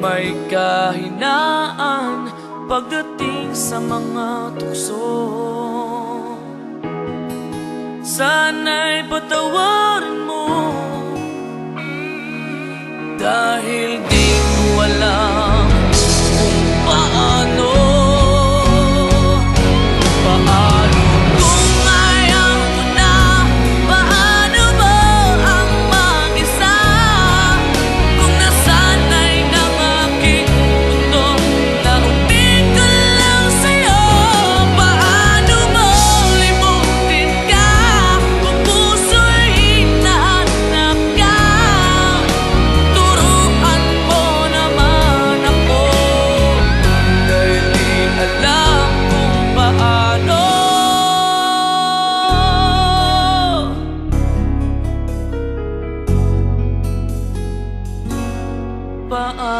may kahinaan pagdating sa mga tukso. Sana'y patawarin mo, dahil di ko alam kung paano. Kung ayaw mo na, paano ba ang mag-isa? Kung nasanay ng aking mundo na umikot lang sa'yo, paano mo limutin ka kung puso'y hinahanap ka? Turuan mo naman ako, dahil di alam kung paano. Paano?